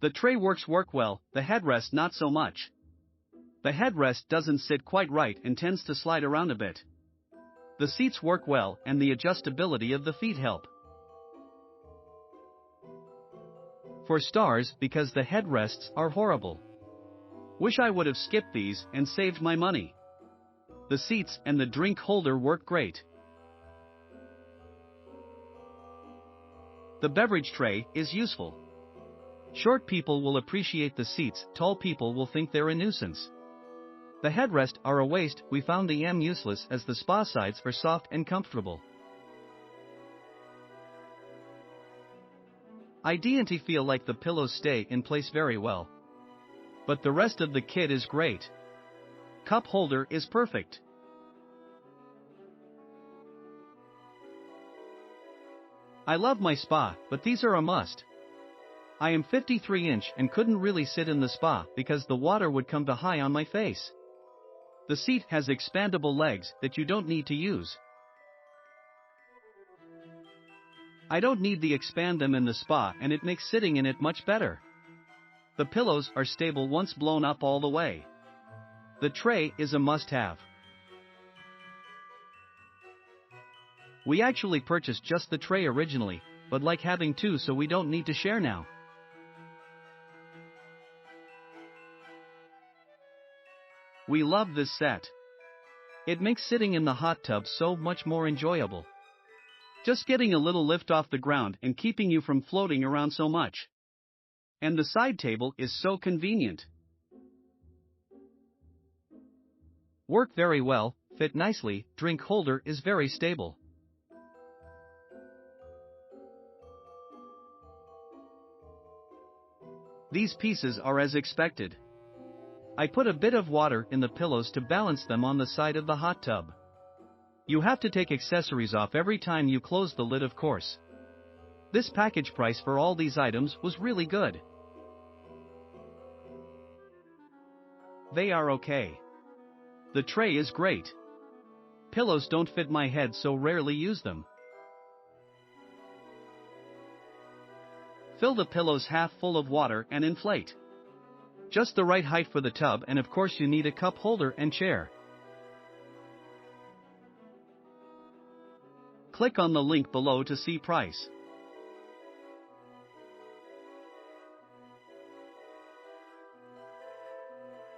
The tray work well, the headrest not so much. The headrest doesn't sit quite right and tends to slide around a bit. The seats work well and the adjustability of the feet help. 4 stars because the headrests are horrible. Wish I would have skipped these and saved my money. The seats and the drink holder work great. The beverage tray is useful. Short people will appreciate the seats, tall people will think they're a nuisance. The headrest are a waste, we found the useless as the spa sides are soft and comfortable. I didn't feel like the pillows stay in place very well. But the rest of the kit is great. Cup holder is perfect. I love my spa, but these are a must. I am 53-inch and couldn't really sit in the spa because the water would come to high on my face. The seat has expandable legs that you don't need to use. I don't need to expand them in the spa and it makes sitting in it much better. The pillows are stable once blown up all the way. The tray is a must-have. We actually purchased just the tray originally, but like having 2 so we don't need to share now. We love this set. It makes sitting in the hot tub so much more enjoyable. Just getting a little lift off the ground and keeping you from floating around so much. And the side table is so convenient. Work very well, fit nicely, drink holder is very stable. These pieces are as expected. I put a bit of water in the pillows to balance them on the side of the hot tub. You have to take accessories off every time you close the lid, of course. This package price for all these items was really good. They are okay. The tray is great. Pillows don't fit my head so rarely use them. Fill the pillows half full of water and inflate. Just the right height for the tub, and of course you need a cup holder and chair. Click on the link below to see price.